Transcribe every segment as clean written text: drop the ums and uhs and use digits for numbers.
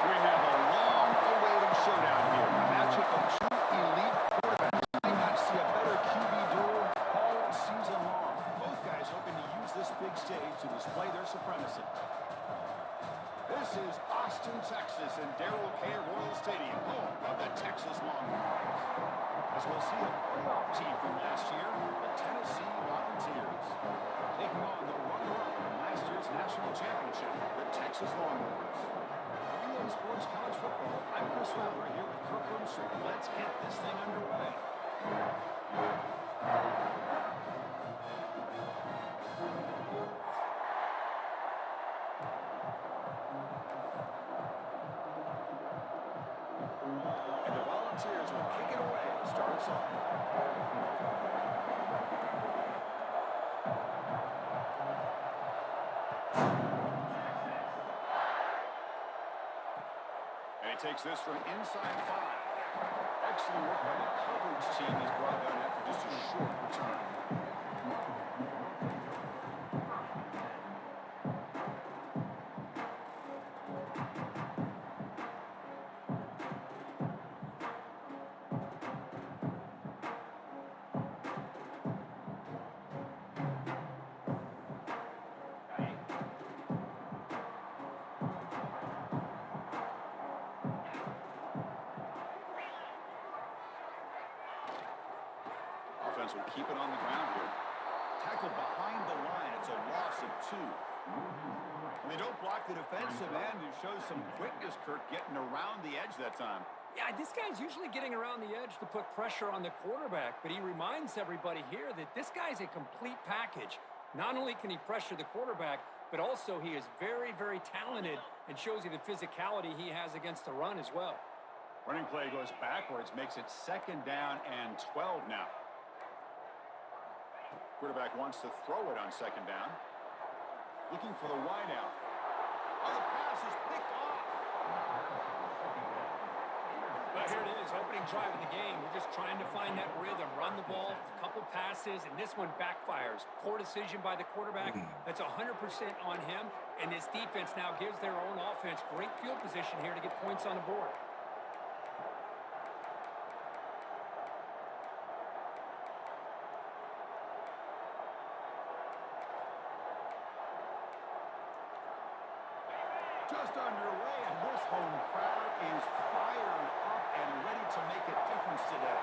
We have a long-awaited showdown here. A matchup of two elite quarterbacks. We might see a better QB duel all season long. Both guys hoping to use this big stage to display their supremacy. This is Austin, Texas, and Darrell K. Royal Stadium, home of the Texas Longhorns. As we'll see a playoff team from last year, the Tennessee Volunteers, taking on the runner-up from last year's national championship, the Texas Longhorns. Sports College Football. I'm Chris Fowler here with Kirk Hermser. Let's get this thing underway. And the Volunteers will kick it away to start us off. Takes this from inside 5. Excellent work by the coverage team. He's brought down after just a short return. Will keep it on the ground here. Tackle behind the line. It's a loss of 2. And they don't block the defensive end. It shows some quickness, Kirk, getting around the edge that time. Yeah, this guy's usually getting around the edge to put pressure on the quarterback, but he reminds everybody here that this guy's a complete package. Not only can he pressure the quarterback, but also he is very, very talented and shows you the physicality he has against the run as well. Running play goes backwards, makes it 2nd down and 12 now. Quarterback wants to throw it on 2nd down. Looking for the wide out. Oh, the pass is picked off. But here it is, opening drive of the game. We're just trying to find that rhythm, run the ball, a couple passes, and this one backfires. Poor decision by the quarterback. That's 100% on him, and this defense now gives their own offense great field position here to get points on the board. Just underway, and this home crowd is fired up and ready to make a difference today.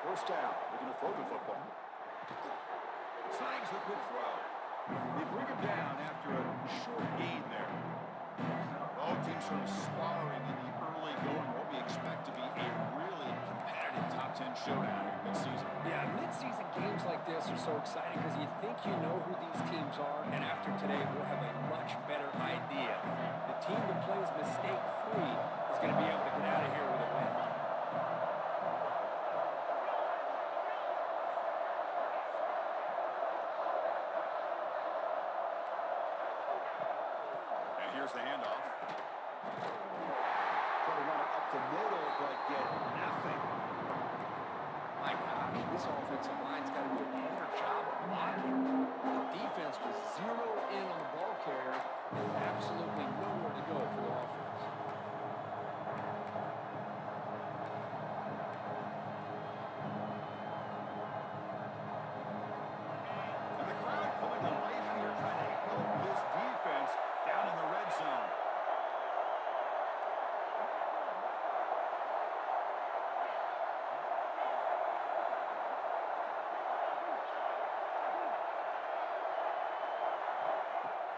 First down, looking to throw the football. Slangs the quick throw. They bring him down after a short gain there. Both teams sort of sparring in the early going. What we expect to be a really competitive top 10 showdown in mid-season. Yeah, mid-season games like this are so exciting because you think you know who these teams are, and after today we'll have a much better idea. The team that plays mistake-free is going to be able to get out of here with a win. And here's the handoff. Try to run it up the middle, but get nothing. My gosh, this offensive line's got to do a better job of blocking. The defense was 0 in on the ball carrier and absolutely nowhere to go for the offense. And the crowd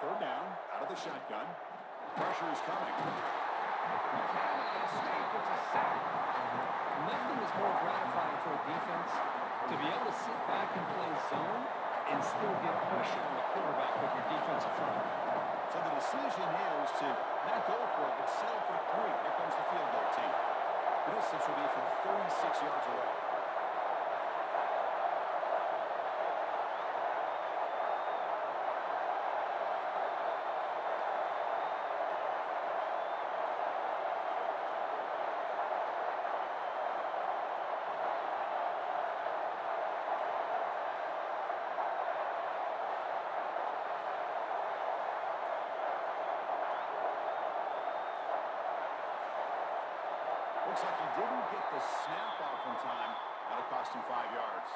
third down, out of the shotgun. Pressure is coming. It's a sack. Nothing is more gratifying for a defense to be able to sit back and play zone and still get pressure on the quarterback with your defensive front. So the decision is to not go for it, but settle for 3. Here comes the field goal team. The distance will be from 36 yards away. Looks like he didn't get the snap off in time. That'll cost him 5 yards.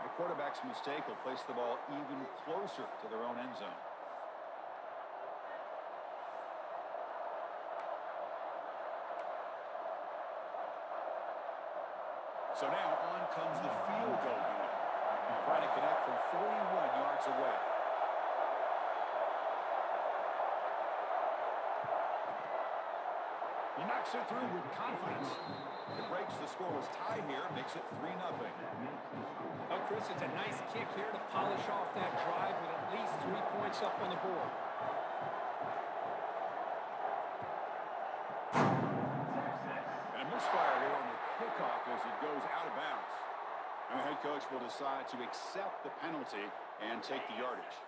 A quarterback's mistake will place the ball even closer to their own end zone. So now on comes the field goal unit. Trying to connect from 41 yards away. He knocks it through with confidence. It breaks the scoreless tie here, makes it 3-0. Oh, Chris, it's a nice kick here to polish off that drive with at least 3 points up on the board. And a misfire here on the kickoff as it goes out of bounds. And the head coach will decide to accept the penalty and take the yardage.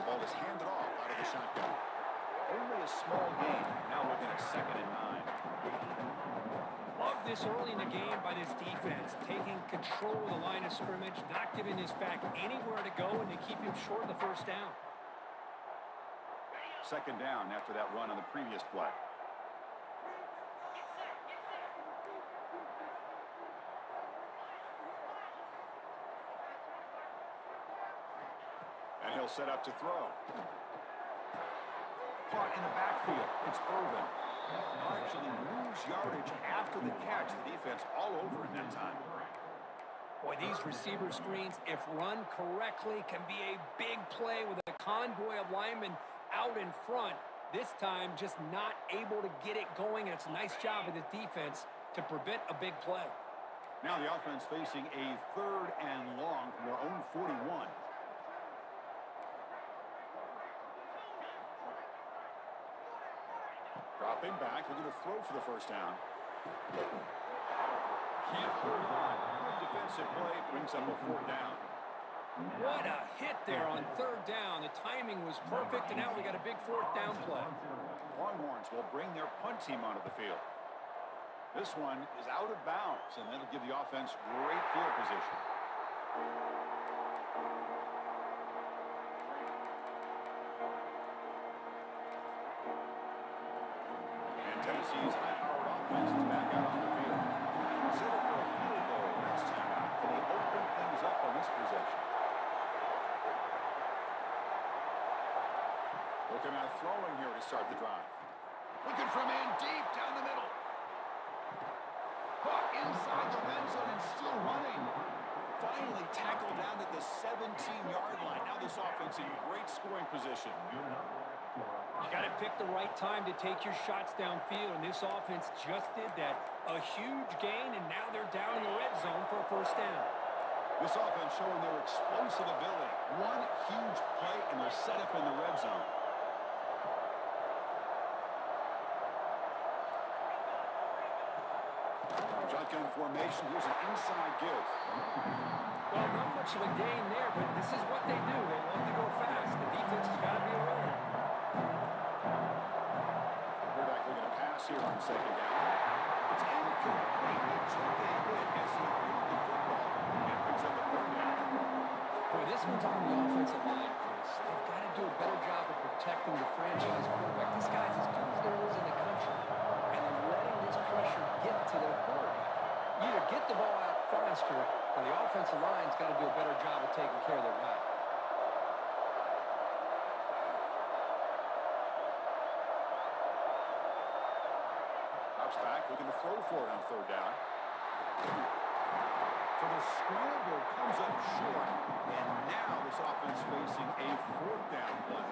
Ball is handed off out of the shotgun. Only a small gain. Now looking at 2nd and 9. Love this early in the game by this defense, taking control of the line of scrimmage, not giving this back anywhere to go, and to keep him short of the first down. 2nd down after that run on the previous play. And he'll set up to throw. Caught in the backfield. It's Irvin. Actually lose yardage after the catch. The defense all over in that time. Boy, these receiver screens, if run correctly, can be a big play with a convoy of linemen out in front. This time, just not able to get it going. And it's a nice job of the defense to prevent a big play. Now the offense facing a 3rd and long from their own 41. Dropping back, looking to throw for the first down. Can't hold on. Good defensive play, brings up a 4th down. What a hit there on 3rd down. The timing was perfect, and now we got a big 4th down play. Longhorns will bring their punt team onto the field. This one is out of bounds, and that'll give the offense great field position. Tennessee's high-powered offense is back out on the field. Settle for a field goal next time out. Can they open things up on this possession? Looking at throwing here to start the drive. Looking for a man deep down the middle. Caught inside the red zone and still running. Finally tackled down at the 17-yard line. Now this offense in great scoring position. You got to pick the right time to take your shots downfield, and this offense just did that. A huge gain, and now they're down in the red zone for a first down. This offense showing their explosive ability. One huge play, and they're set up in the red zone. Shotgun formation. Here's an inside give. Well, not much of a gain there, but this is what they do. They love to go fast. The defense has got to be aware. Quarterback looking to pass here on 2nd down. It's incomplete. He took a hit as he threw the football. And brings up a 3rd down. Boy, this one's on the offensive line, Chris. They've got to do a better job of protecting the franchise quarterback. This guy's as good as there is in the country. And they're letting this pressure get to their quarterback. You either get the ball out faster, or the offensive line's got to do a better job of taking care of their guy. drops back, looking to throw for it on third down. So the scramble comes up short, and now this offense facing a fourth down play.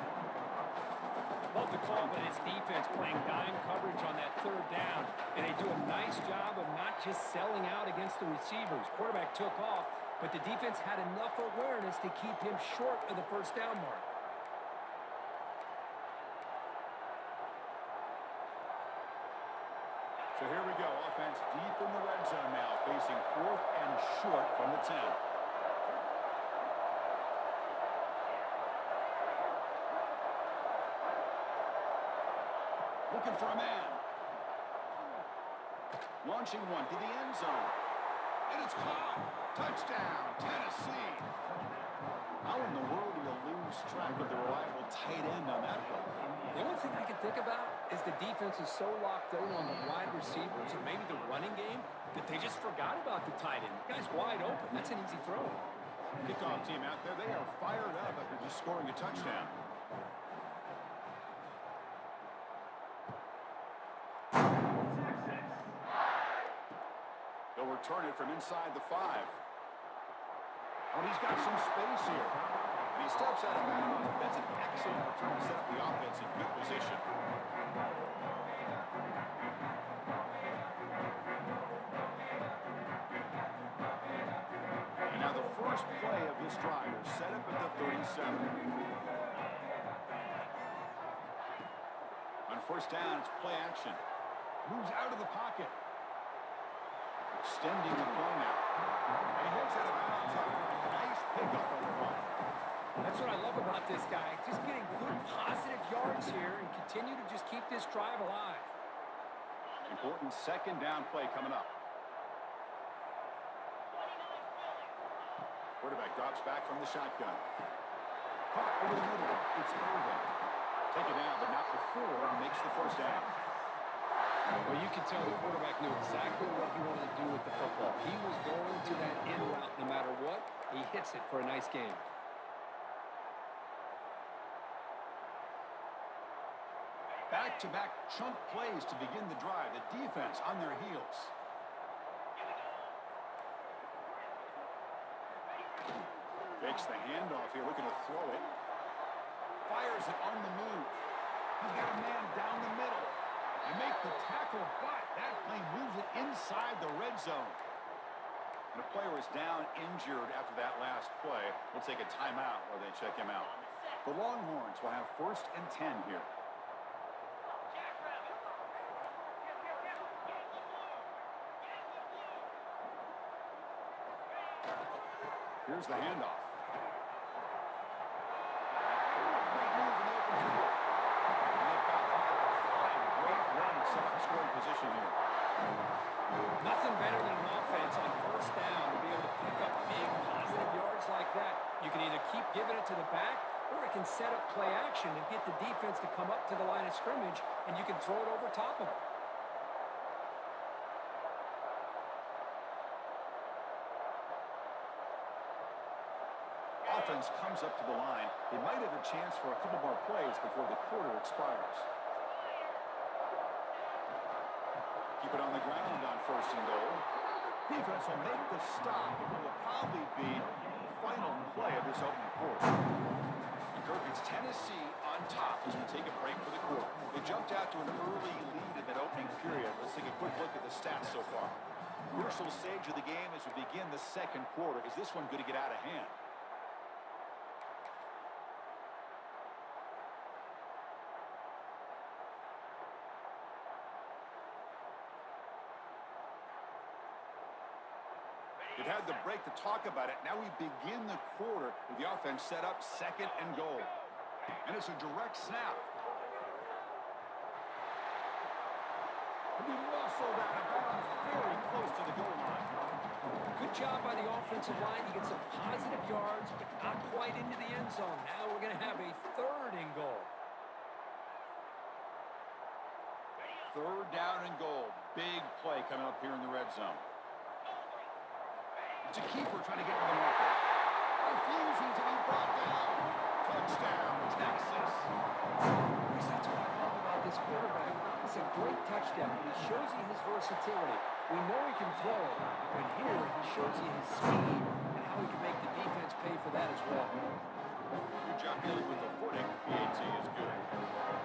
Love the call, but it's defense playing dime coverage on that third down, and they do a nice job of not just selling out against the receivers. Quarterback took off, but the defense had enough awareness to keep him short of the first down mark. So here we go. Offense deep in the red zone now, facing fourth and short from the 10. Looking for a man. Launching one to the end zone. And it's caught. Touchdown, Tennessee. How in the world do you lose track of the reliable tight end on that play? The only thing I can think about is the defense is so locked in on the wide receivers or maybe the running game that they just forgot about the tight end. The guy's wide open. That's an easy throw. Kickoff team out there. They are fired up after just scoring a touchdown. They'll return it from inside the 5. Oh, he's got some space here. And he steps out of bounds. That's an excellent return to set up the offense in good position. And now the first play of this drive is set up at the 37. On first down, it's play action. Moves out of the pocket. Extending the play now. And he hits out of bounds. Nice pickup on the run. That's what I love about this guy. Just getting good positive yards here and continue to just keep this drive alive. Important second down play coming up. Quarterback drops back from the shotgun. Caught over the middle. It's Irvin. Taken down, but not before makes the first down. Well, you can tell the quarterback knew exactly what he wanted to do with the football. He was going to that in route no matter what. He hits it for a nice game. Back-to-back chunk plays to begin the drive. The defense on their heels. Fakes the handoff here, looking to throw it. Fires it on the move. He's got a man down the middle. And make the tackle, but that play moves it inside the red zone. And a player is down injured after that last play. We'll take a timeout while they check him out. The Longhorns will have first and 10 here. Here's the handoff. Great move in the open field. And they've got a great run set up scoring position here. Nothing better than an offense on first down to be able to pick up big positive yards like that. You can either keep giving it to the back or it can set up play action and get the defense to come up to the line of scrimmage and you can throw it over top of it. Offense comes up to the line. They might have a chance for a couple more plays before the quarter expires. Keep it on the ground on first and goal. Defense will make the stop. It will probably be the final play of this opening quarter. And Kirk, it's Tennessee on top as we take a break for the quarter. They jumped out to an early lead in that opening period. Let's take a quick look at the stats so far. Crucial stage of the game as we begin the second quarter. Is this one going to get out of hand? They've had the break to talk about it. Now we begin the quarter with the offense set up second and goal. And it's a direct snap. He'll be muscled out of bounds very close to the goal line. Good job by the offensive line. You get some positive yards, but not quite into the end zone. Now we're going to have a third and goal. Third down and goal. Big play coming up here in the red zone. It's a keeper trying to get to the marker. Refusing to be brought down. Touchdown, Texas. Chris, that's what I love about this quarterback. It's a great touchdown. He shows you his versatility. We know he can throw it, but here he shows you his speed and how he can make the defense pay for that as well. Good job dealing with the footing. PAT is good.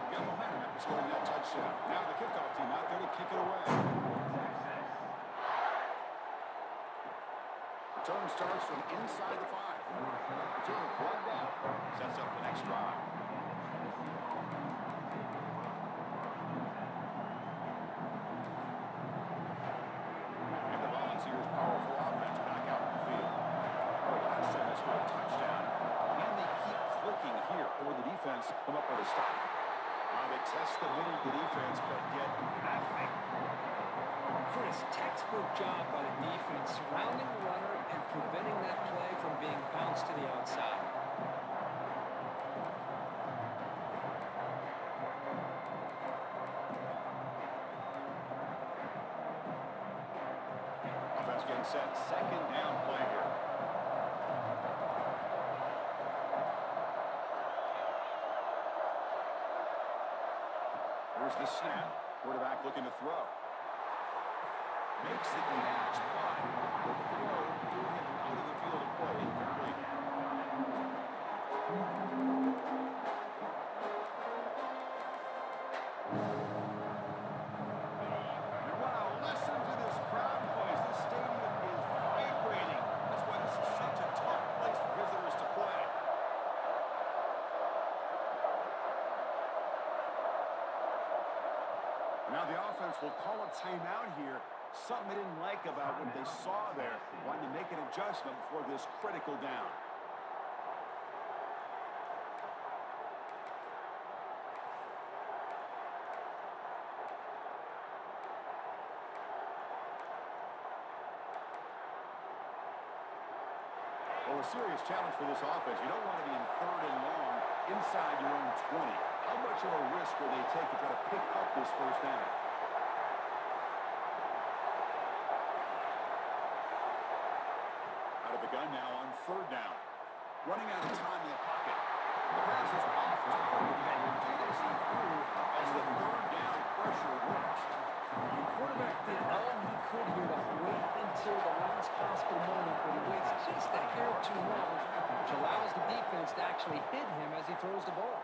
Got momentum after scoring that touchdown. Now the kickoff team out there to kick it away. Return starts from inside the 5. Return one down. Sets up the next drive. And the Volunteers' powerful offense back out on the field. Our last time they scored a touchdown. Can they keep clicking here, or will the defense come up with a stop? They test the middle of the defense, but get nothing. Chris, textbook job by the defense, surrounding the runner and preventing that play from being bounced to the outside. Offense getting set. Second down play here. Here's the snap. Quarterback looking to throw. Makes the catch, but the throw threw him out of the field of play. Incomplete. And wow, listen to this crowd noise. This stadium is vibrating. That's why this is such a tough place for visitors to play. Now the offense will call a timeout here. Something they didn't like about what they saw there. Wanting to make an adjustment before this critical down. Well, a serious challenge for this offense. You don't want to be in third and long inside your own 20. How much of a risk will they take to try to pick up this first down? Out of the gun now on third down. Running out of time in the pocket. The pass is off target and as he threw as the third down pressure works. The quarterback did all he could here to wait until the last possible moment, but he waits just a hair too long, which allows the defense to actually hit him as he throws the ball.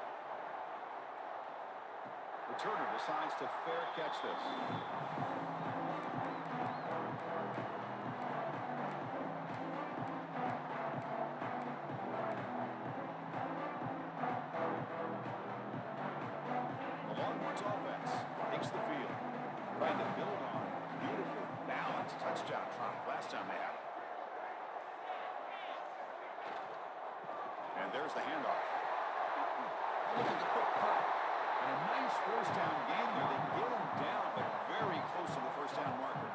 Returner decides to fair catch this. The Longhorns offense takes the field. Trying to build on beautiful, balanced touchdown try last time they had it. And there's the handoff. Look at the quick cut. And a nice first down gain here. They get him down, but very close to the first down marker.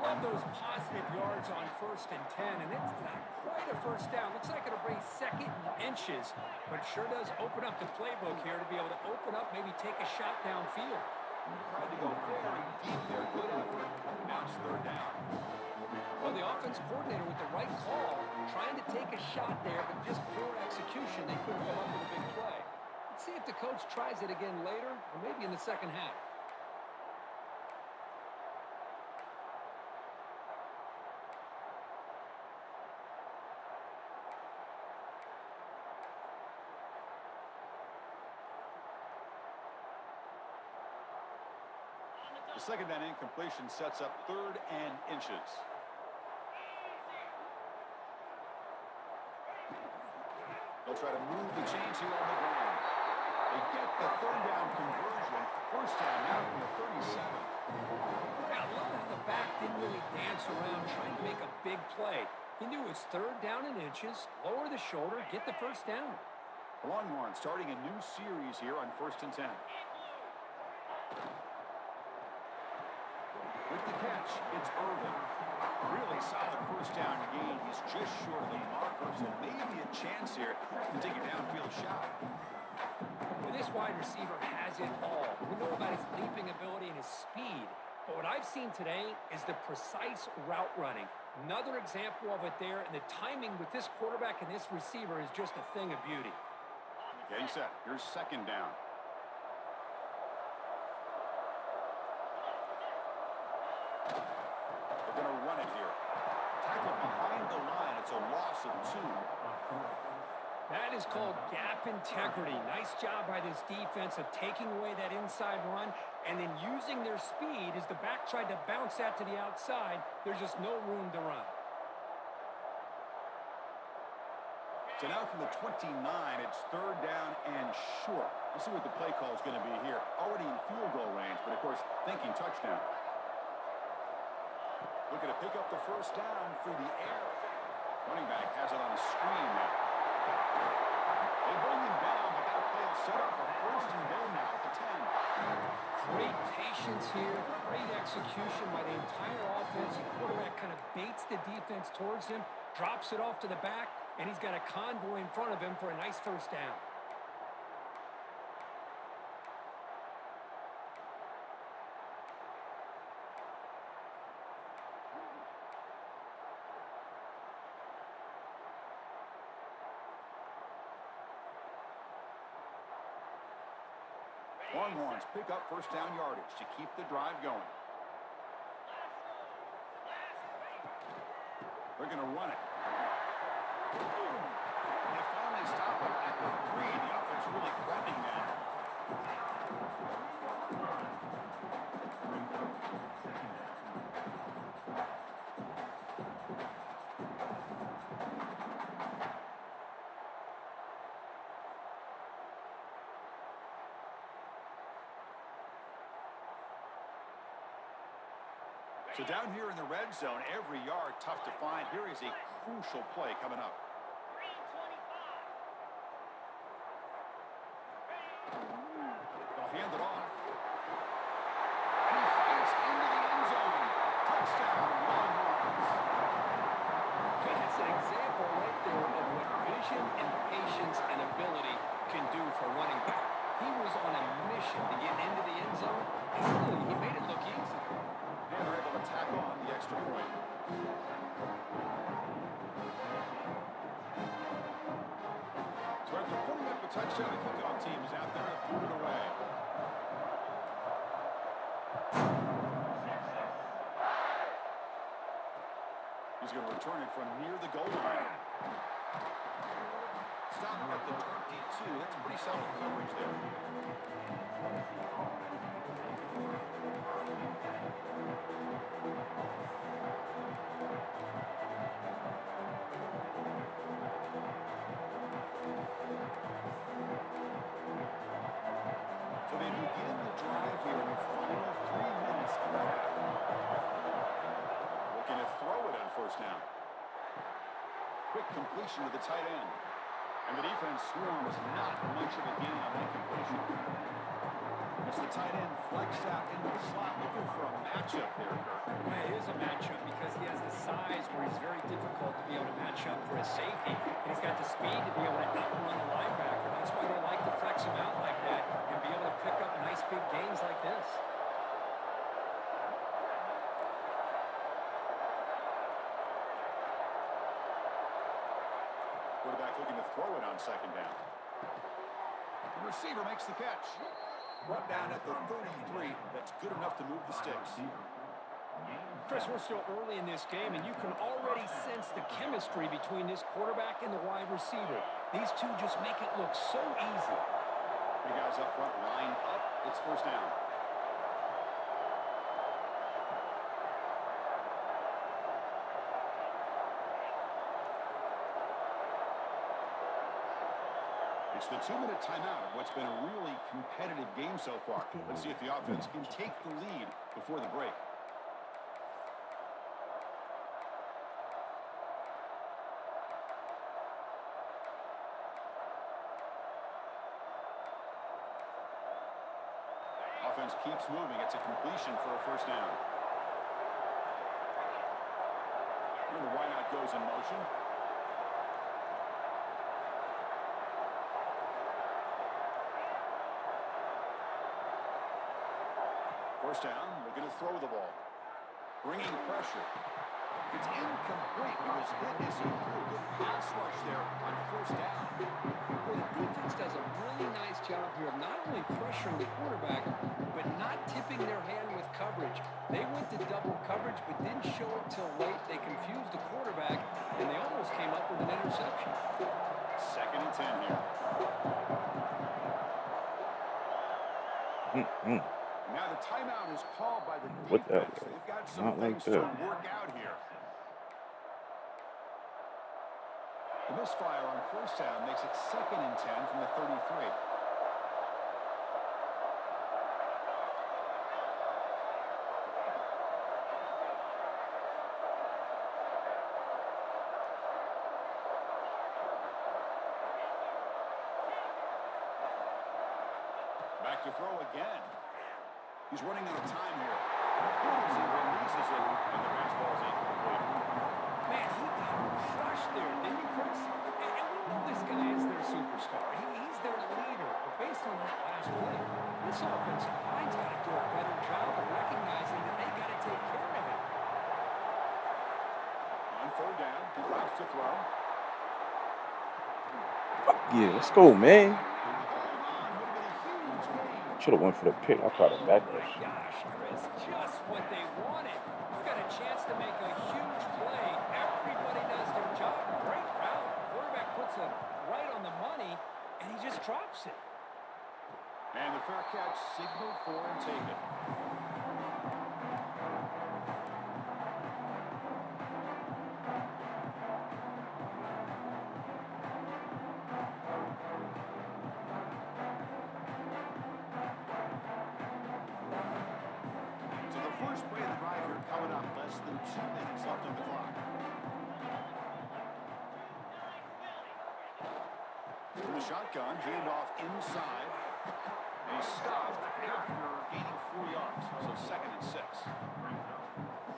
Love those positive yards on 1st and 10, and it's not quite a first down. Looks like it'll bring second and inches, but it sure does open up the playbook here to be able to open up, maybe take a shot downfield. Tried to go very deep there. Good effort. Now it's third down. Well, the offense coordinator with the right call, trying to take a shot there, but just poor execution. They couldn't come up with a big play. Let's see if the coach tries it again later, or maybe in the second half. The second down incompletion sets up 3rd and inches. They'll try to move the chains here on the ground. They get the 3rd down conversion. First down now from the 37. Yeah, I love how the back didn't really dance around trying to make a big play. He knew it was 3rd down and inches, lower the shoulder, get the first down. The Longhorns starting a new series here on 1st and 10. With the catch, it's Irvin. Really solid first down gain. He's just short of the marker, so maybe a chance here to take a downfield shot. Well, this wide receiver has it all. We know about his leaping ability and his speed. But what I've seen today is the precise route running. Another example of it there, and the timing with this quarterback and this receiver is just a thing of beauty. Getting set. Here's second down. They're going to run it here. Tackle behind the line. It's a loss of 2. That is called gap integrity. Nice job by this defense of taking away that inside run and then using their speed as the back tried to bounce that to the outside. There's just no room to run. So now from the 29, it's third down and short. We'll see what the play call is going to be here. Already in field goal range, but of course, thinking touchdown. Looking to pick up the first down through the air. Running back has it on a screen now. They bring him down, but that play will set up a first and goal now at the 10. Great patience here, great execution by the entire offense. The quarterback kind of baits the defense towards him, drops it off to the back, and he's got a convoy in front of him for a nice first down. Longhorns pick up first down yardage to keep the drive going. They're going to run it. They finally stop it at the 3. The offense really threatening that. So down here in the red zone, every yard tough to find. Here is a crucial play coming up. They'll hand it off. And he fights into the end zone. Touchdown, Longhorns. That's an example right there of what vision and patience and ability can do for running back. He was on a mission to get into the end zone, and really, he made it look easy. And they're able to tack on the extra point. So after putting up a touchdown, the kickoff team is out there to put it away. He's going to return it from near the goal line. Stop at the 22. That's pretty solid coverage there. So they begin the drive here in the final 3 minutes of the half. Looking to throw it on first down. Quick completion to the tight end. And the defense swarms not much of a gain on that completion. As the tight end flexed out into the slot, looking for a matchup there, Kirk. Yeah, it is a matchup because he has the size where he's very difficult to be able to match up for his safety. And he's got the speed to be able to outrun the linebacker. That's why they like to flex him out like that and be able to pick up nice big gains like this. Quarterback looking to throw it on second down. The receiver makes the catch. Brought down at the 33. That's good enough to move the sticks. Chris, we're still early in this game, and you can already sense the chemistry between this quarterback and the wide receiver. These two just make it look so easy. The guys up front line up. It's first down. It's the 2-minute timeout of what's been a really competitive game so far. Let's see if the offense can take the lead before the break. Offense keeps moving. It's a completion for a first down. And the wideout goes in motion. First down, looking to throw the ball. Bringing pressure. It's incomplete. It was hit as he threw a good pass rush there on first down. Well, the defense does a really nice job here of not only pressuring the quarterback, but not tipping their hand with coverage. They went to double coverage, but didn't show it till late. They confused the quarterback, and they almost came up with an interception. 2nd and 10 here. Now the timeout is called by the defense. They've got some things to work out here. The misfire on first down makes it 2nd and 10 from the 33. Back to throw again. He's running out of time here. As he releases it, and the fastball is incomplete. Man, he got crushed there, didn't he, Chris? And we know this guy is their superstar. He's their leader. But based on that last play, this offensive line's got to do a better job of recognizing that they got to take care of him. On 3rd down, he drops to throw. Fuck yeah, let's go, man. Should have went for the pick. I caught a Oh backlash. my gosh, Chris, just what they wanted. You got a chance to make a huge play. Everybody does their job. Great route. Quarterback puts it right on the money, and he just drops it. And the fair catch signaled for and taken. So the first play of the drive here coming up, less than 2 minutes left on the clock. From the shotgun, handoff inside. And he stopped after gaining 4 yards. So 2nd and 6.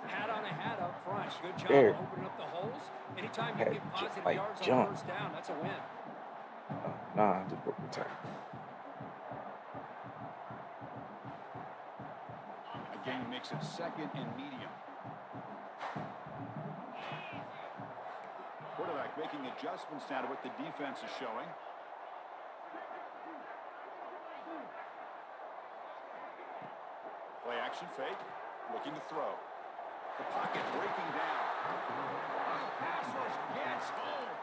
Hat on a hat up front. Good job There. opening up the holes. Anytime you Had get to positive like yards jump. on first down, that's a win. Nah, I just broke the tackle. Again, makes it 2nd and medium. Quarterback making adjustments now to what the defense is showing. Play action fake, looking to throw. The pocket breaking down. Pass rush gets home.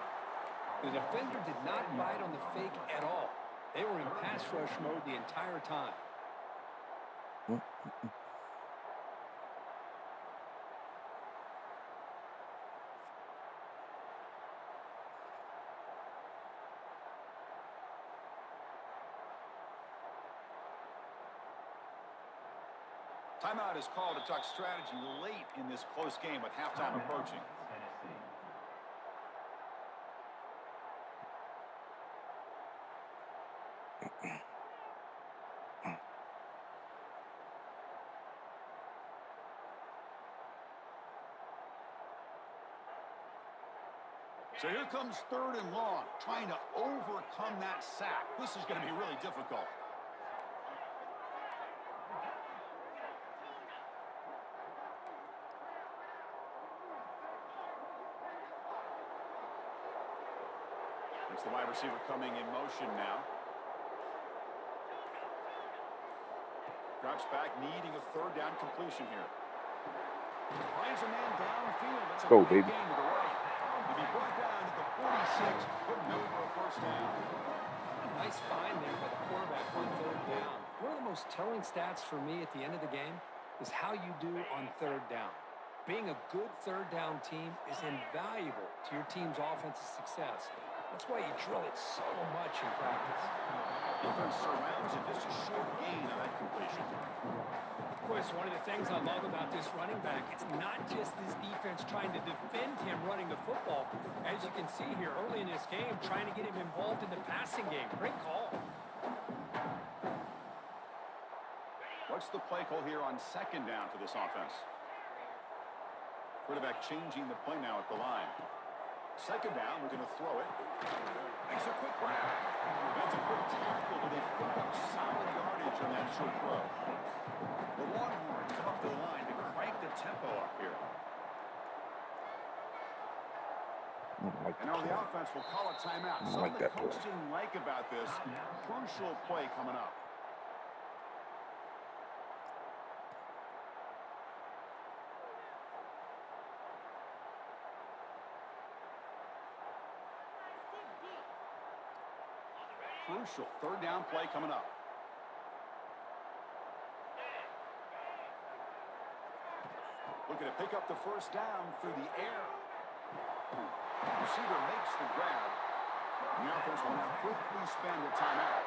The defender did not bite on the fake at all. They were in pass rush mode the entire time. Timeout is called to talk strategy late in this close game with halftime approaching. So here comes 3rd and long, trying to overcome that sack. This is going to be really difficult. It's the wide receiver coming in motion now. Drops back, needing a 3rd down completion here. Finds a man downfield. That's a Go, big baby. gain to the right. To be brought down at the 46, putting over a first down. Nice find there by the quarterback on 3rd down. One of the most telling stats for me at the end of the game is how you do on 3rd down. Being a good 3rd down team is invaluable to your team's offensive success. That's why you drill it so much in practice. Defense surrounds it, just a short gain on that completion. Of course, one of the things I love about this running back, it's not just this defense trying to defend him running the football. As you can see here early in this game, trying to get him involved in the passing game. Great call. What's the play call here on 2nd down for this offense? Quarterback changing the play now at the line. Second down, we're going to throw it. Makes a quick grab. That's a quick tackle, but they pick up solid yardage on that short throw. The Longhorns come up to the line to crank the tempo up here. And now the offense will call a timeout. Something the coach didn't like about this. Crucial play coming up. Crucial third down play coming up. Looking to pick up the first down through the air. Receiver makes the grab. The offense will now quickly spend a timeout.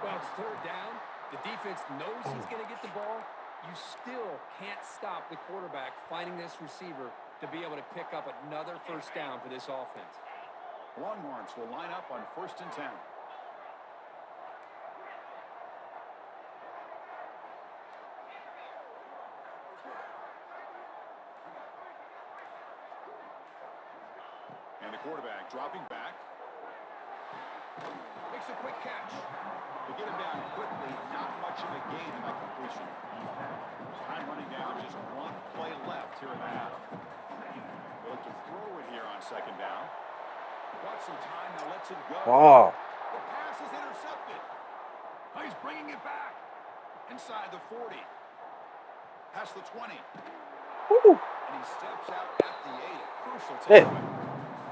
Well, it's third down. The defense knows he's going to get the ball. You still can't stop the quarterback finding this receiver to be able to pick up another first down for this offense. Longhorns will line up on 1st and 10. And the quarterback dropping back. Makes a quick catch. To get him down quickly, not much of a gain in that completion. Time running down, just one play left here in the half. They'll look to throw it here on second down. Got some time, now lets it go. Oh. The pass is intercepted. Oh, he's bringing it back. Inside the 40. Past the 20. Woo. And he steps out at the 8. A crucial Hey. takeaway.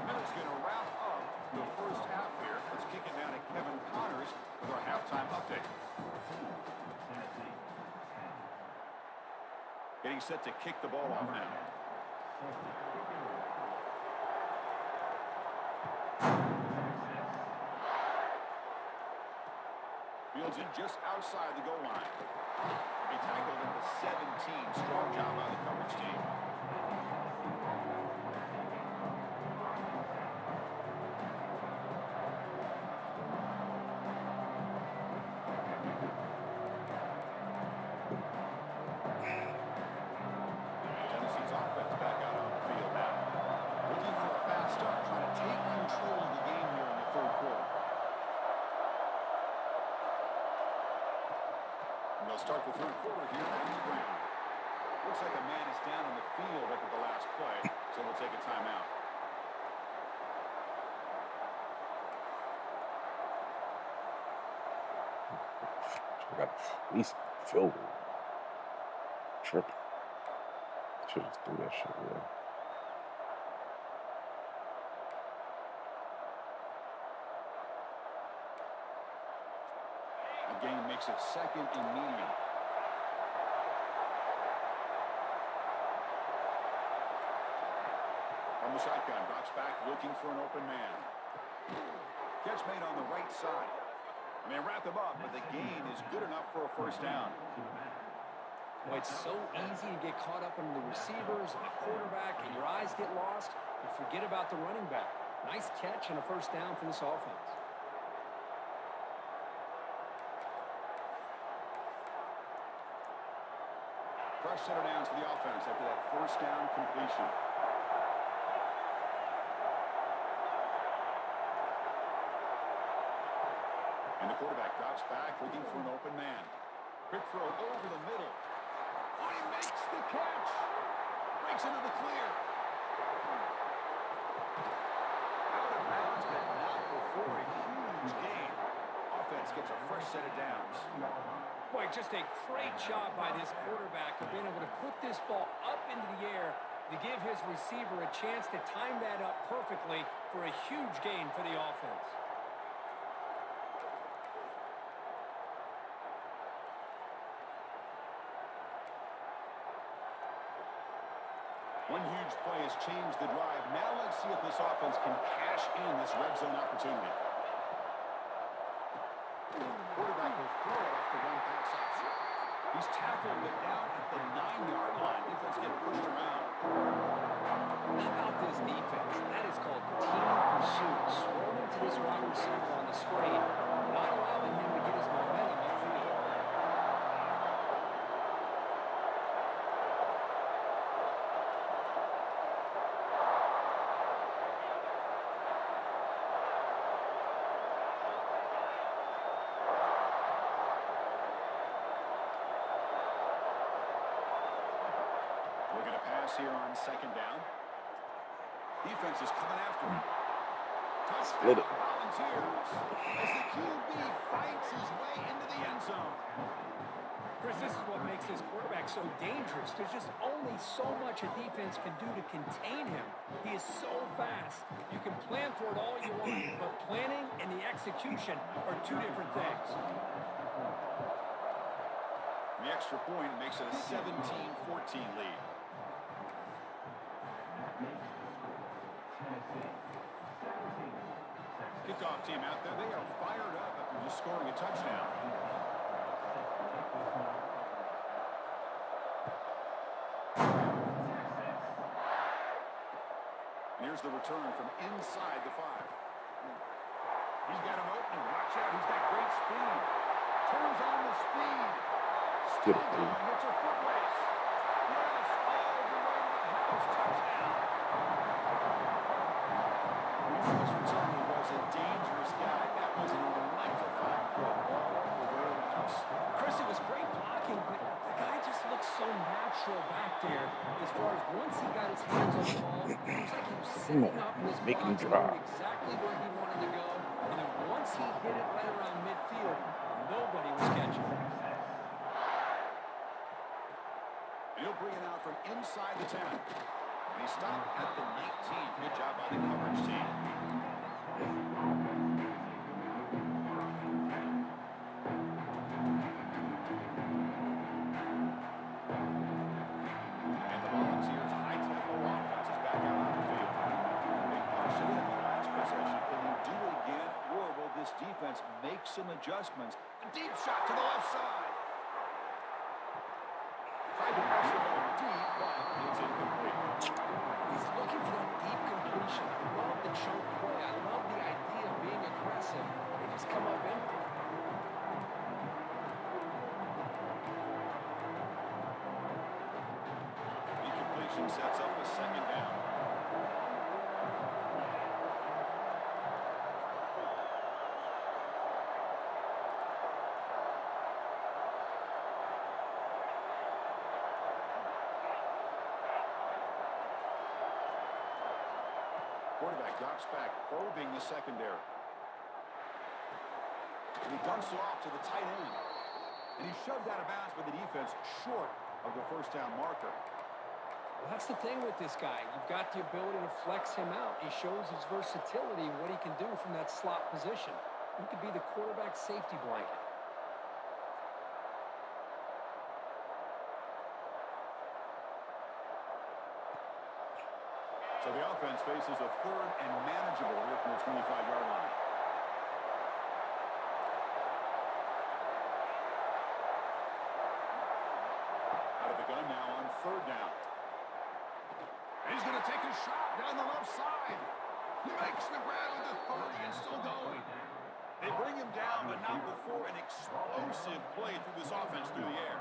Miller's going to wrap up the first half here. Let's kick it down to Kevin Connors with our halftime update. Getting set to kick the ball off now. Fields in just outside the goal line. He tackled at the 17. Strong job by the coverage team. Tennessee's offense back out on the field now. Looking for a fast start, trying to take control of the game here in the third quarter. And they'll start the third quarter here on the ground. Looks like a man is down on the field after the last play, so we'll take a timeout. I got at least field goal. Tripping. Should just do that shit, yeah. The game makes it second and medium. From the shotgun, drops back looking for an open man. Catch made on the right side. And they wrap him up, but the gain is good enough for a first down. Well, it's so easy to get caught up in the receivers and the quarterback, and your eyes get lost. You forget about the running back. Nice catch and a first down for this offense. Fresh set of downs for the offense after that first down completion. And the quarterback drops back looking for an open man. Quick throw over the middle. Oh, he makes the catch. Breaks into the clear. Out of bounds, but not before a huge gain. Offense gets a fresh set of downs. Boy, just a great job by this quarterback of being able to put this ball up into the air to give his receiver a chance to time that up perfectly for a huge gain for the offense. One huge play has changed the drive. Now let's see if this offense can cash in this red zone opportunity. Quarterback will throw it off the one pass option. He's tackled it down at the 9-yard line. Defense getting pushed around. How about this defense? That is called team pursuit. Swarming to this wide receiver on the screen, not allowing him to get his momentum upfield. pass here on second down. Defense is coming after him. Split Touchdown, it. Volunteers. As the QB fights his way into the end zone. Chris, this is what makes this quarterback so dangerous. There's just only so much a defense can do to contain him. He is so fast. You can plan for it all you want, but planning and the execution are two different things. The extra point makes it a 17-14 lead. Kickoff team out there. They are fired up after just scoring a touchdown. Here's the return from inside the 5. He's got him open. Watch out. He's got great speed. Turns on the speed. Still going. It's a foot race. Yes, all the way to the house. Touchdown. This return was a dangerous guy. That was an electrifying play all the way to the house. Chris, it was great blocking, but the guy just looks so natural back there. As far as once he got his hands on the ball, it was like he was setting up his Make him block, drop. exactly where he wanted to go. And then once he hit it right around midfield, nobody was catching it. He'll bring it out from inside the 10. And he stopped at the 19. Good job by the coverage team. And the Volunteers' high-tempo offense is back out on the field. They punched it in the last possession. Can he do it again, or will this defense make some adjustments? A deep shot to the left side. Tried to press the ball deep, but it's incomplete. He's looking for that deep completion. I love the choke play. I love the idea of being aggressive. They just come up empty. Incompletion sets up a second down. Quarterback drops back, probing the secondary. And he dumps it off to the tight end. And he's shoved out of bounds by the defense short of the first down marker. Well, that's the thing with this guy. You've got the ability to flex him out. He shows his versatility, what he can do from that slot position. He could be the quarterback safety blanket. So the offense faces a third and manageable here from the 25-yard line. Out of the gun now on third down. And he's going to take a shot down the left side. He makes the grab at the 30 and still going. They bring him down, but not before an explosive play through this offense through the air.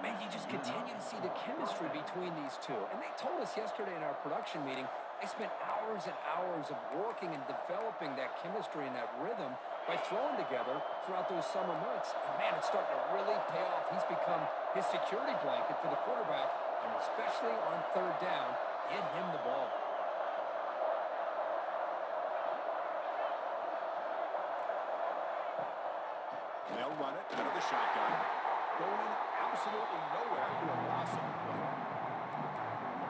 Man, you just continue to see the chemistry between these two. And they told us yesterday in our production meeting, they spent hours and hours of working and developing that chemistry and that rhythm by throwing together throughout those summer months. And man, it's starting to really pay off. He's become his security blanket for the quarterback, and especially on third down, get him the ball. They'll run it out of the shotgun. Going absolutely nowhere to a loss of play.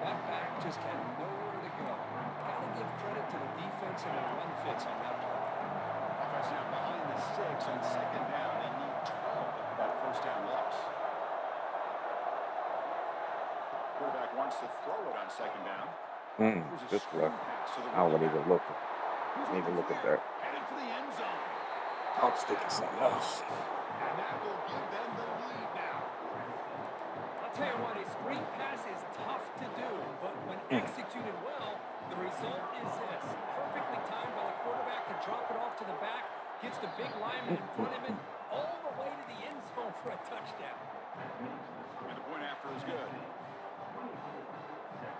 That back just had nowhere to go. Got to give credit to the defense and the run fits on that play. Offense now behind the 6 on second down. They need 12 for that first down loss. Quarterback wants to throw it on second down. Good throw. I wouldn't even look. Didn't even look at that. Headed for the end zone. I was thinking something else. And that will give them the lead now. I'll tell you what, a screen pass is tough to do, but when executed well, the result is this. Perfectly timed by the quarterback to drop it off to the back, gets the big lineman in front of him, all the way to the end zone for a touchdown. And the point after is good.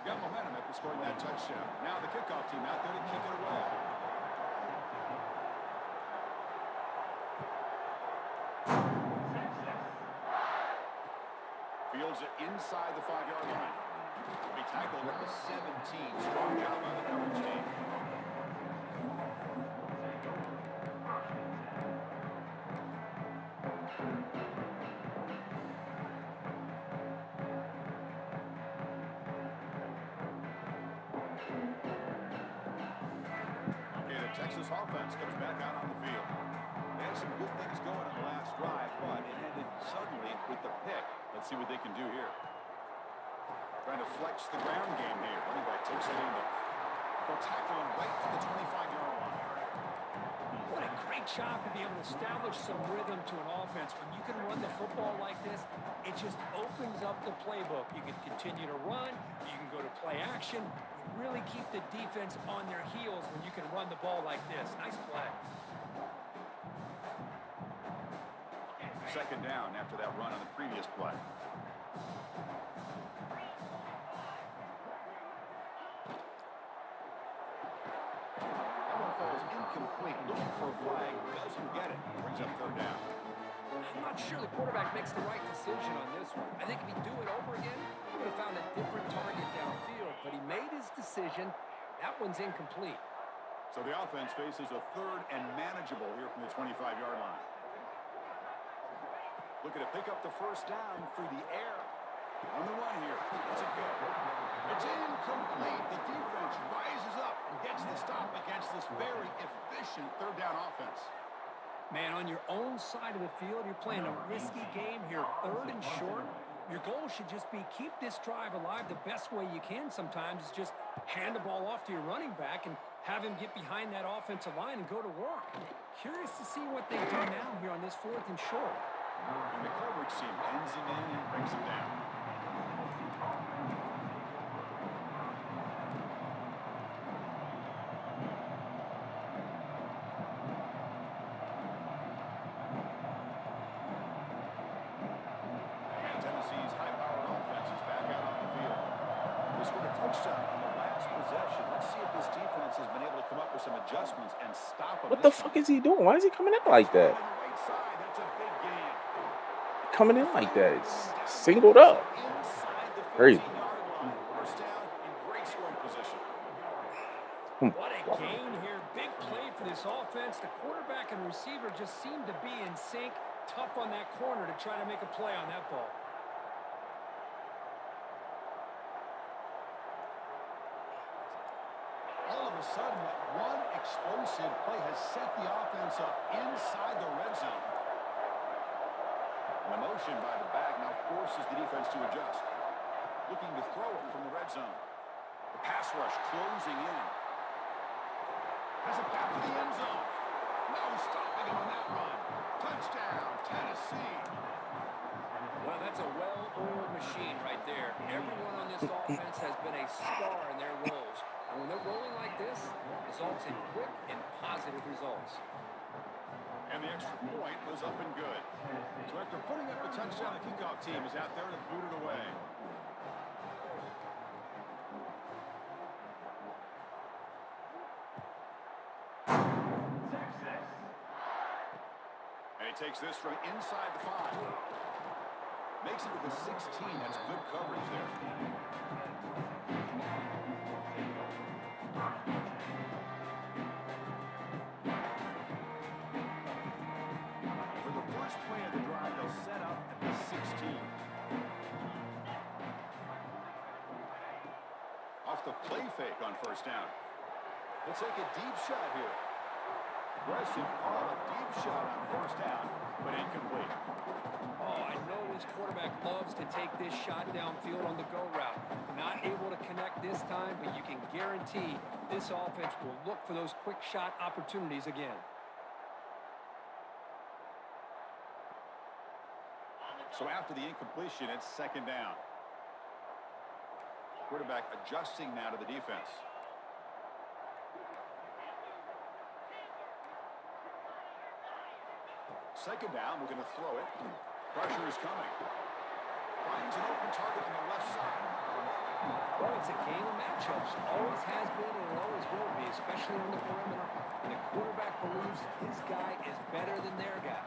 Got momentum after scoring that touchdown. Now the kickoff team out there to kick it away. Fields it inside the 5-yard line. He tackled at the 17. Strong job by the coverage team. Okay, the Texas offense comes back out on the field. They had some good things going on the last drive, but it ended suddenly with the pick. Let's see what they can do here. Trying to flex the ground game here. Running back takes it in. They'll tackle him right to the 25-yard line. What a great job to be able to establish some rhythm to an offense. When you can run the football like this, it just opens up the playbook. You can continue to run. You can go to play action. You really keep the defense on their heels when you can run the ball like this. Nice play. Second down after that run on the previous play. That one falls incomplete. Looking for a flag. Doesn't get it. Brings up third down. I'm not sure the quarterback makes the right decision on this one. I think if he'd do it over again, he would have found a different target downfield. But he made his decision. That one's incomplete. So the offense faces a third and manageable here from the 25-yard line. Looking to pick up the first down through the air. On the run here. That's a good. It's incomplete. The defense rises up and gets the stop against this very efficient third down offense. Man, on your own side of the field, you're playing a risky game here, third and short. Your goal should just be keep this drive alive the best way you can sometimes is just hand the ball off to your running back and have him get behind that offensive line and go to work. Curious to see what they do now here on this fourth and short. And the coverage team ends him in and brings him down. And Tennessee's high-powered offense is back out on the field. They scored a touchdown on the last possession. Let's see if this defense has been able to come up with some adjustments and stop them. What the fuck is he doing? Why is he coming out like that? On the right side, that's a big gain. Coming in like that. It's singled up. Crazy. What a gain here. Big play for this offense. The quarterback and receiver just seem to be in sync. Tough on that corner to try to make a play on that ball. All of a sudden, that one explosive play has set the offense up inside the red zone. The motion by the back now forces the defense to adjust. Looking to throw it from the red zone. The pass rush closing in. Has it back to the end zone. No stopping him on that run. Touchdown, Tennessee. Well, that's a well-oiled machine right there. Everyone on this offense has been a star in their roles. And when they're rolling like this, results in quick and positive results. And the extra point was up and good. So after putting up a touchdown, the kickoff team is out there to boot it away. And he takes this from inside the 5. Makes it to the 16. That's good coverage there. For the first play of the drive, they'll set up at the 16. Off the play fake on first down. They'll take a deep shot here. Aggressive call, a deep shot on first down, but incomplete. Oh, I know this quarterback loves to take this shot downfield on the go route. Not able to connect this time, but you can guarantee this offense will look for those quick shot opportunities again. So after the incompletion, it's second down. Quarterback adjusting now to the defense. Second down, we're going to throw it. Pressure is coming. Finds an open target on the left side. Well, it's a game of matchups. Always has been and always will be, especially on the perimeter. And the quarterback believes his guy is better than their guy.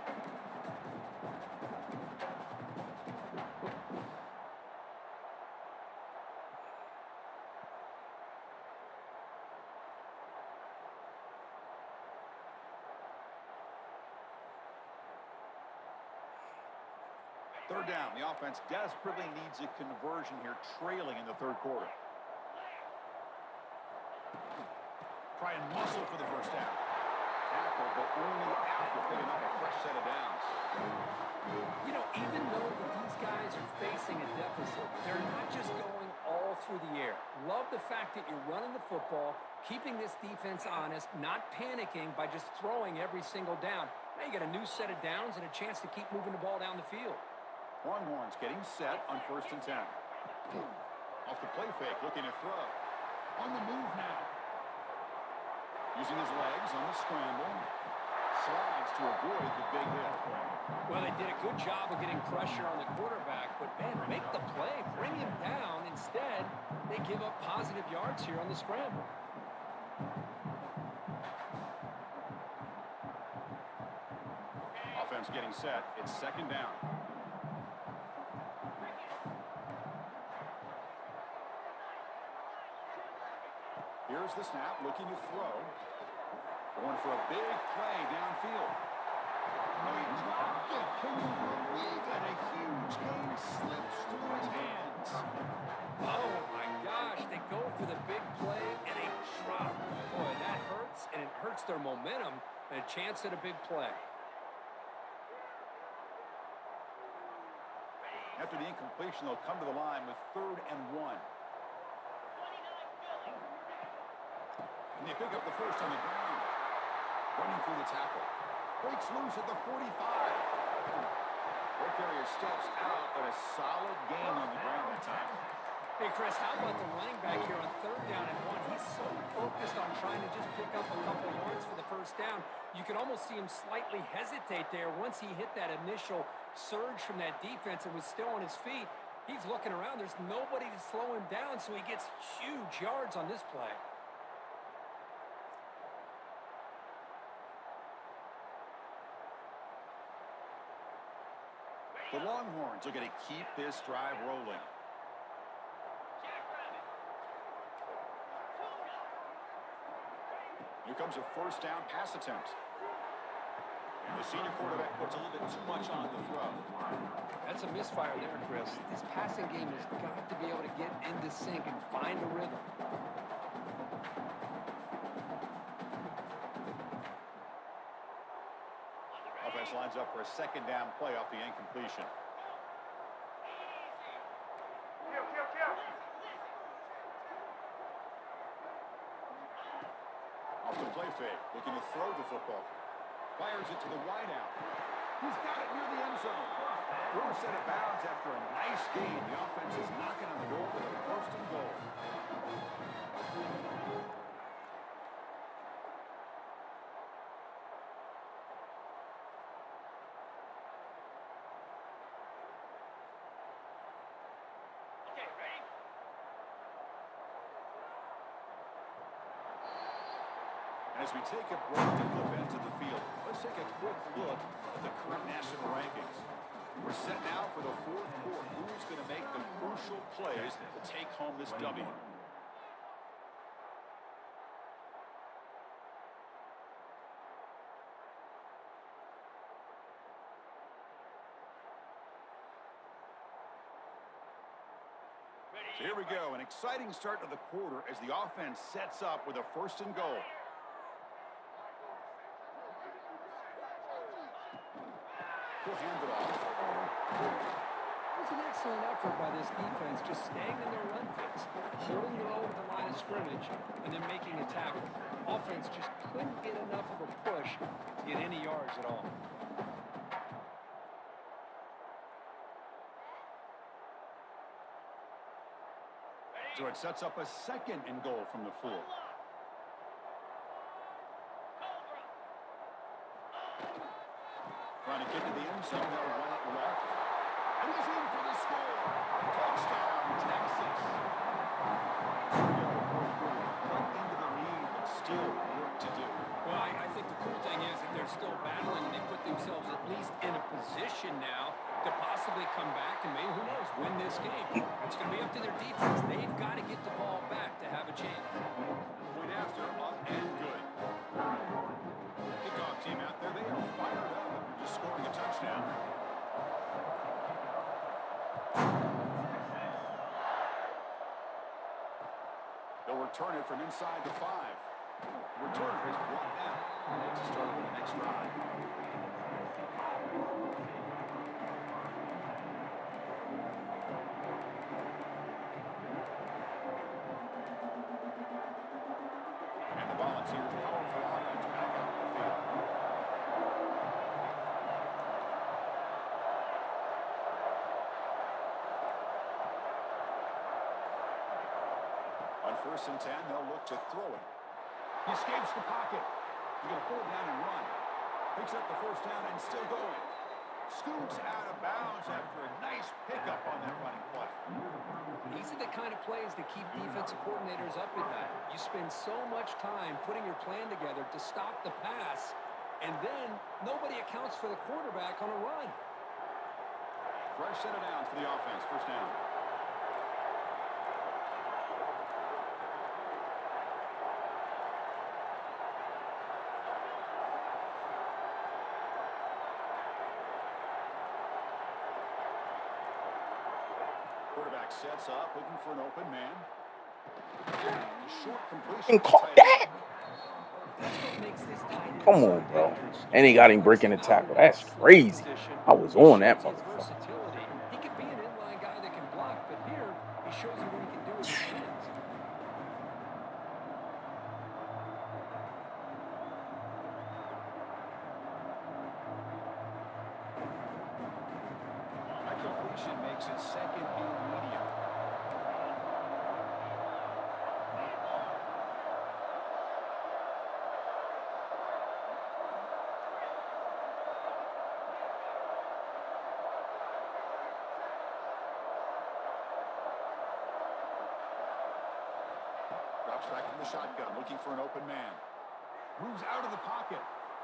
Third down. The offense desperately needs a conversion here, trailing in the third quarter. Try and muscle for the first down. Tackle, but only after picking up a fresh set of downs. You know, even though that these guys are facing a deficit, they're not just going all through the air. Love the fact that you're running the football, keeping this defense honest, not panicking by just throwing every single down. Now you got a new set of downs and a chance to keep moving the ball down the field. Longhorns getting set on 1st and 10. Off the play fake, looking to throw. On the move now. Using his legs on the scramble. Slides to avoid the big hit. Well, they did a good job of getting pressure on the quarterback, but, man, make the play. Bring him down. Instead, they give up positive yards here on the scramble. Offense getting set. It's 2nd down. Here's the snap, looking to throw. Going for a big play downfield. No, he dropped it. Can you believe that? A huge game slips through his hands. Oh, my gosh. They go for the big play, and they drop. Boy, that hurts, and it hurts their momentum, and a chance at a big play. After the incompletion, they'll come to the line with 3rd and 1. And they pick up the first on the ground. Running through the tackle. Breaks loose at the 45. Ball carrier steps out, but a solid gain on the ground that time. Hey, Chris, how about the running back here on 3rd down and 1? He's so focused on trying to just pick up a couple yards for the first down. You can almost see him slightly hesitate there once he hit that initial surge from that defense and was still on his feet. He's looking around. There's nobody to slow him down, so he gets huge yards on this play. The Longhorns are going to keep this drive rolling. Here comes a 1st down pass attempt. And the senior quarterback puts a little bit too much on the throw. That's a misfire there, Chris. This passing game has got to be able to get into sync and find a rhythm. Offense lines up for a 2nd down play off the incompletion. Off the play fake, looking to throw the football. Fires it to the wideout. He's got it near the end zone. Throw set of bounds after a nice game. The offense is knocking on the door with a 1st and goal. As we take a break to flip into the field, let's take a quick look at the current national rankings. We're set now for the 4th quarter. Who's going to make the crucial plays to take home this W? So here we go, an exciting start to the quarter as the offense sets up with a 1st and goal. He'll hand it off. It was an excellent effort by this defense, just staying in their run fits, holding their own at the line of scrimmage, and then making a tackle. Offense just couldn't get enough of a push to get any yards at all. So it sets up a 2nd and goal from the 4. Trying to get to the end zone, they'll run it left. And he's in for the score. Touchdown, Texas. Cut into the lead, but still work to do. Well, I think the cool thing is that they're still battling, and they put themselves at least in a position now to possibly come back and maybe, who knows, win this game. It's going to be up to their defense. They've got to get the ball back to have a chance. Point after, up and good. Kickoff team out there, they are fired up after just scoring a touchdown. They'll return it from inside the 5. Returner is brought down. Makes a start on the next drive. And the Volunteers' powerful offense back out on the field. On 1st and 10, they'll look to throw it. He escapes the pocket. He's going to pull it down and run. Picks up the 1st down and still going. Scoots out of bounds after a nice pickup on that running play. These are the kind of plays that keep defensive coordinators up at night. You spend so much time putting your plan together to stop the pass, and then nobody accounts for the quarterback on a run. Fresh set of downs for the offense. 1st down. Quarterback sets up, looking for an open man. Short completion. And caught that. That's what makes this tight end Come so on, bro. dangerous. And he got him breaking the tackle. That's crazy. I was on that He shows his motherfucker. versatility. He could be an inline guy that can block, but here he shows you what he can do with his hands. That completion makes it 2nd and medium. Drops back from the shotgun, looking for an open man. Moves out of the pocket.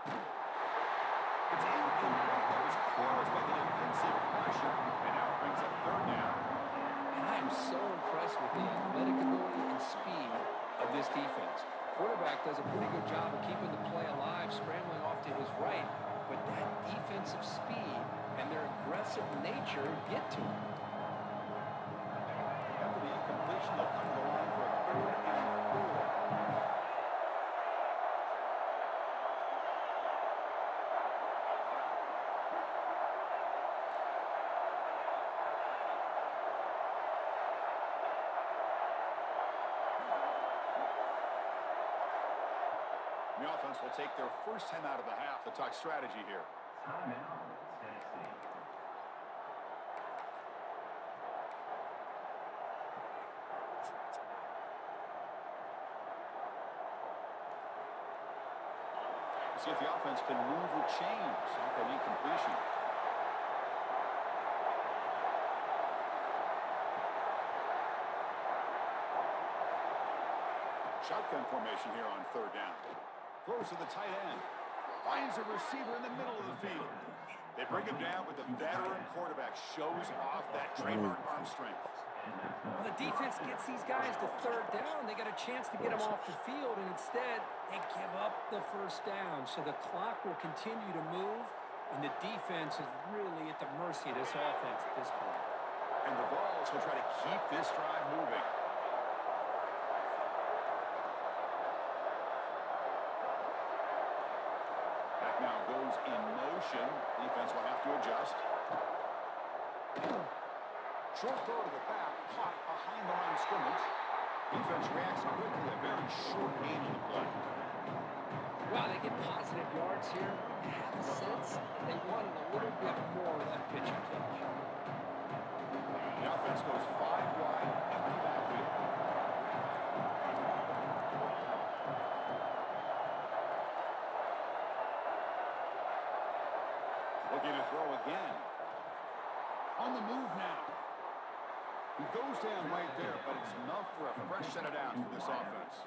It's incomplete. That was caused by the defensive pressure. And now it brings up 3rd down. And I am so impressed with the athletic ability and speed of this defense. Quarterback does a pretty good job of keeping the play alive, scrambling off to his right. But that defensive speed and their aggressive nature get to him. After the incompletion, they'll come to the line for a 3rd and 4. The offense will take their 1st 10 out of the half to talk strategy here. See if the offense can move or change after an incompletion. Shotgun formation here on 3rd down. Throws to the tight end. Finds a receiver in the middle of the field. They bring him down, but the veteran quarterback shows off that trademark arm strength. Well, the defense gets these guys to 3rd down. They got a chance to get them off the field, and instead they give up the 1st down. So the clock will continue to move, and the defense is really at the mercy of this offense at this point. And the Vols will try to keep this drive moving. Back now goes in motion. Defense will have to adjust. Short throw to the back, caught behind the line of scrimmage. Defense reacts quickly, a very short gain in the play. Well, they get positive yards here. I have a sense that they wanted a little bit more of that pitch and catch. The offense goes 5 wide, empty backfield. Looking to throw again. On the move now. He goes down right there, but it's enough for a fresh set of downs for this offense.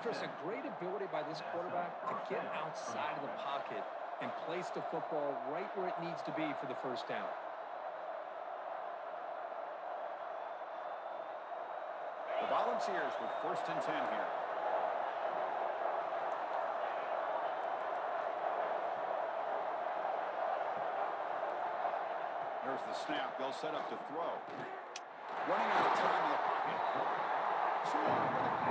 Chris, a great ability by this quarterback to get outside of the pocket and place the football right where it needs to be for the 1st down. The Volunteers with 1st and 10 here. There's the snap. They'll set up to throw. Running out of time in the pocket. Swung with a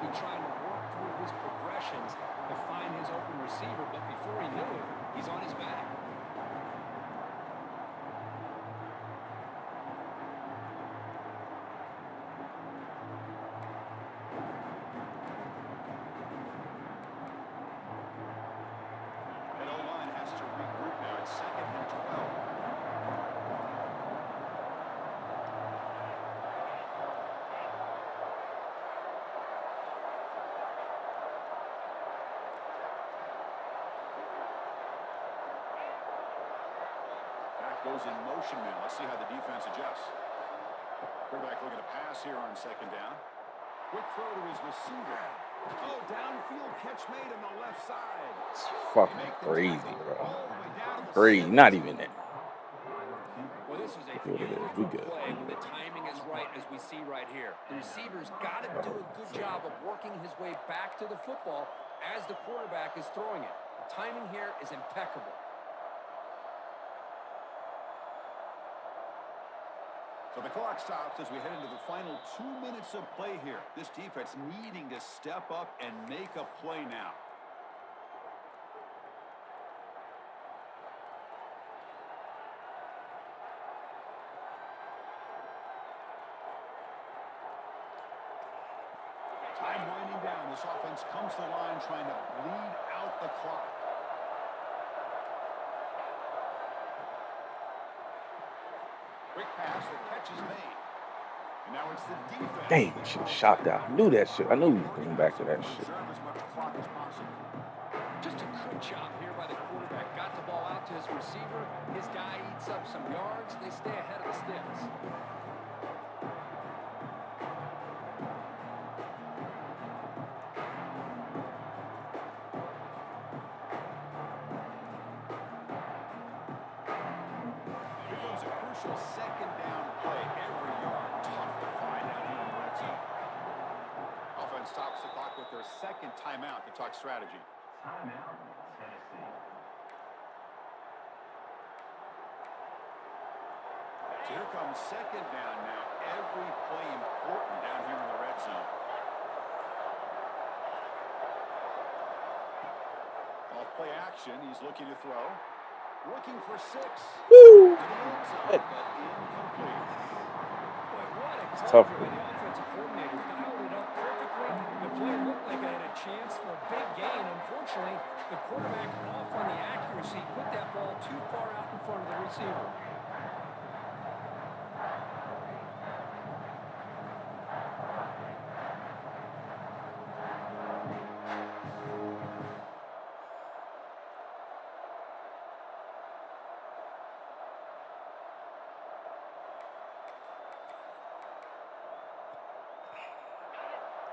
be trying to work through his progressions to find his open receiver, but before he knew it, he's on his back. That O-line has to regroup now. It's 2nd and 12. Goes in motion now. Let's see how the defense adjusts. Quarterback looking to pass here on 2nd down. Quick throw to his receiver. Oh, downfield catch made on the left side. It's fucking crazy, bro. Crazy. Not even that. Well, this was a We beautiful good. play when the timing is right, as we see right here. The receiver's got to do a good job of working his way back to the football as the quarterback is throwing it. The timing here is impeccable. So the clock stops as we head into the final 2 minutes of play here. This defense needing to step up and make a play now. Time winding down. This offense comes to the line trying to bleed out the clock. Quick pass, the catch is made. And now it's the defense. Dang, I should have shot that. I knew that shit. I knew he was coming back to that shit. Preserve as much clock as possible. Just a good job here by the quarterback. Got the ball out to his receiver. His guy eats up some yards. They stay ahead of the sticks. Here comes a crucial 2nd down play. Every yard tough to find out here in the red zone. Offense stops the clock with their 2nd timeout to talk strategy. Timeout, Tennessee. So here comes 2nd down now. Every play important down here in the red zone. Off play action. He's looking to throw. Looking for 6. Woo! But incomplete. Boy, what a It's call tough. by the offensive coordinator. Dialed it up perfectly. The play looked like it had a chance for a big gain. Unfortunately, the quarterback off on the accuracy, put that ball too far out in front of the receiver.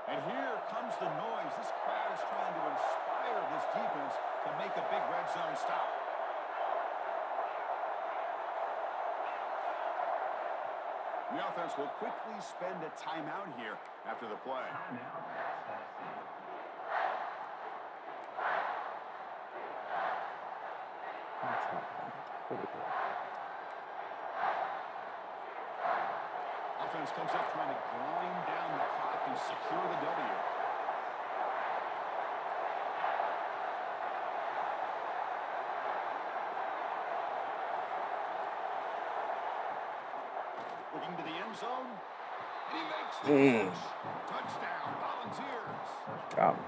And here comes the noise. This crowd is trying to inspire this defense to make a big red zone stop. The offense will quickly spend a timeout here after the play. Timeout, Tennessee. Offense comes up trying to grind down the clock and secure the W. Looking to the end zone. And he makes the catch. Touchdown, Volunteers. Got me.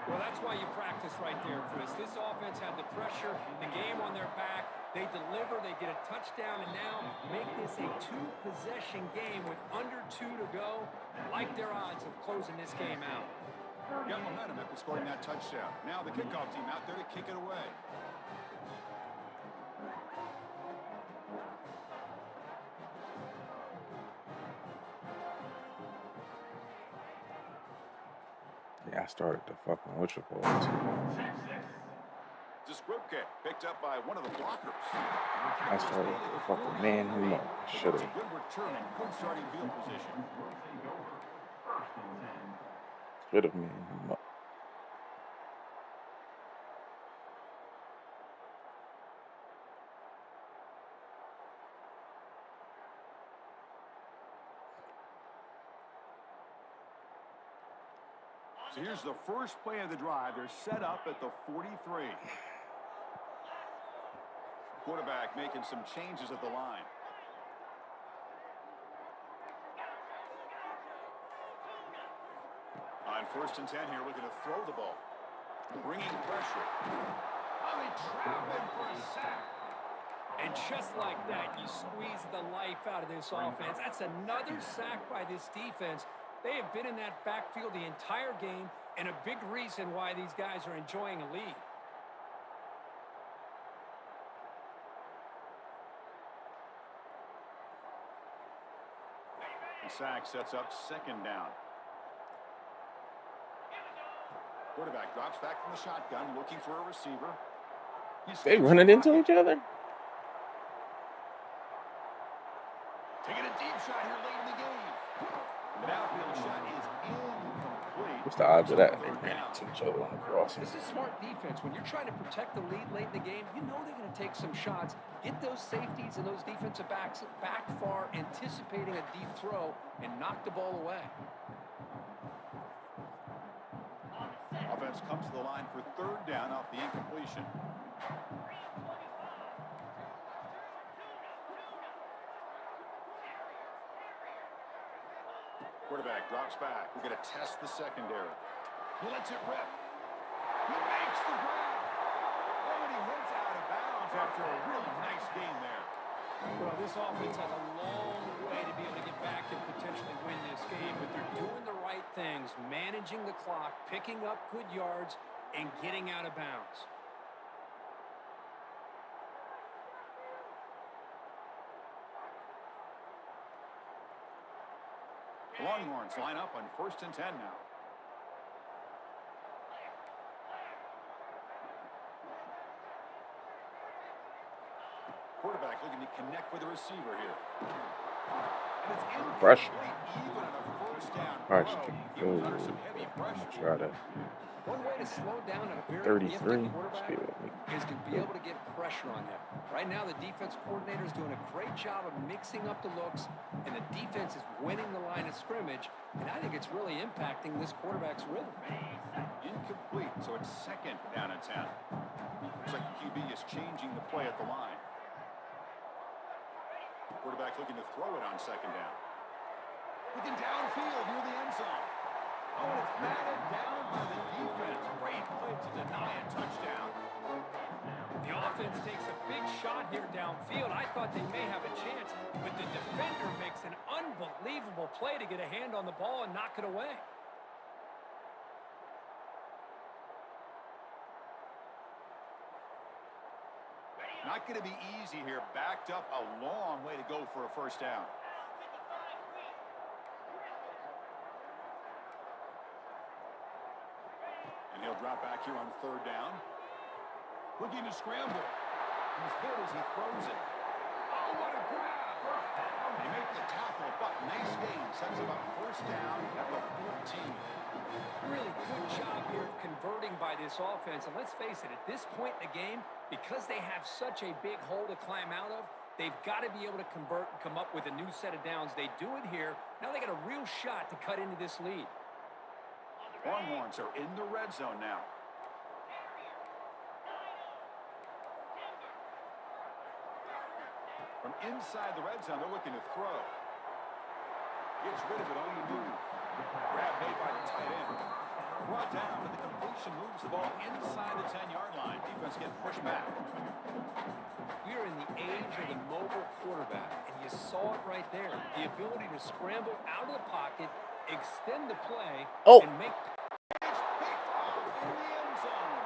Well, that's why you practice right there, Chris. This offense had the pressure, the game on their back. They deliver, they get a touchdown, and now make this a 2-possession game with under 2 to go. Like their odds of closing this game out. Got momentum after scoring that touchdown. Now the kickoff team out there to kick it away. Yeah, I started to fucking what you call it. Diskrupke picked up by one of the blockers. I started to fucking man him up. Should It's a have. good return and good starting field position. Will take over. 1st and 10. Should have man him up. So here's the first play of the drive. They're set up at the 43. Quarterback making some changes at the line. On 1st and 10 here, looking to throw the ball. Bringing pressure. Oh, they trap him for a sack. And just like that, you squeeze the life out of this offense. That's another sack by this defense. They have been in that backfield the entire game, and a big reason why these guys are enjoying a lead. The sack sets up 2nd down. Quarterback drops back from the shotgun, looking for a receiver. They running into each other? Taking a deep shot here late in the game. The outfield shot is incomplete. What's the odds of that? They ran into each other on the crossing. This is smart defense. When you're trying to protect the lead late in the game, you know they're going to take some shots. Get those safeties and those defensive backs back far, anticipating a deep throw, and knock the ball away. Offense comes to the line for 3rd down off the incompletion. Quarterback drops back. We're going to test the secondary. He lets it rip. He makes the grab. Oh, and he heads out of bounds after a really nice game there. Well, this offense has a long way to be able to get back and potentially win this game, but they're doing the right things, managing the clock, picking up good yards, and getting out of bounds. The Longhorns line up on 1st and 10 now. Quarterback looking to connect with the receiver here. And it's Pressure. incomplete, even on a 1st down All right, throw. you He can was under some heavy pressure. try to One way to slow down a very 33. gifted quarterback is to be able to get pressure on them. Right now, the defense coordinator is doing a great job of mixing up the looks, and the defense is winning the line of scrimmage, and I think it's really impacting this quarterback's rhythm. Incomplete, so it's 2nd down and 10. Looks like the QB is changing the play at the line. Quarterback looking to throw it on 2nd down. Looking downfield near the end zone. Oh, and it's batted down by the defense. Great play to deny a touchdown. The offense takes a big shot here downfield. I thought they may have a chance, but the defender makes an unbelievable play to get a hand on the ball and knock it away. Not going to be easy here. Backed up a long way to go for a 1st down. And he'll drop back here on 3rd down. Looking to scramble. He's hit as he throws it. Oh, what a grab. They make the tackle, but nice game. Sends him up 1st down at the 14. Really good job here of converting by this offense. And let's face it, at this point in the game, because they have such a big hole to climb out of, they've got to be able to convert and come up with a new set of downs. They do it here. Now they got a real shot to cut into this lead. Longhorns are in the red zone now. From inside the red zone, they're looking to throw. Gets rid of it on the move. Grab made by the tight end. Brought down, but the completion moves the ball inside the 10-yard line. Defense gets pushed back. We are in the age of the mobile quarterback, and you saw it right there. The ability to scramble out of the pocket, extend the play, and make... It's picked off in the end zone.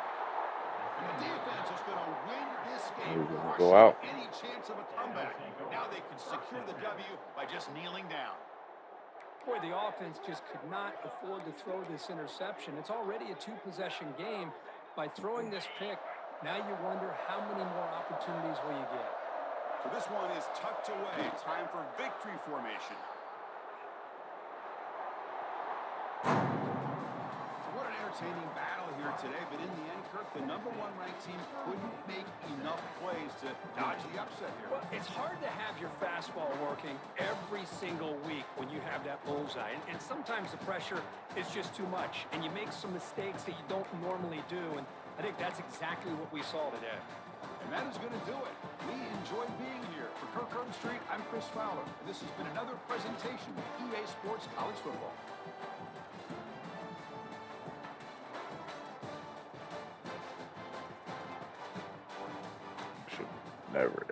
And the defense is going to win this game. We're gonna Crushing go out. any chance of a comeback. Now they can secure the W by just kneeling down. Boy, the offense just could not afford to throw this interception. It's already a 2-possession game. By throwing this pick, now you wonder how many more opportunities will you get. So this one is tucked away. Time for victory formation. So what an entertaining battle here today, but in the end, Kirk, the number one ranked team couldn't make enough plays to dodge the upset here. Well, it's hard to have your fastball working every single week when you have that bullseye. And sometimes the pressure is just too much, and you make some mistakes that you don't normally do. And I think that's exactly what we saw today. And that is going to do it. We enjoyed being here. For Kirk Herbstreit, I'm Chris Fowler. And this has been another presentation of EA Sports College Football. Should never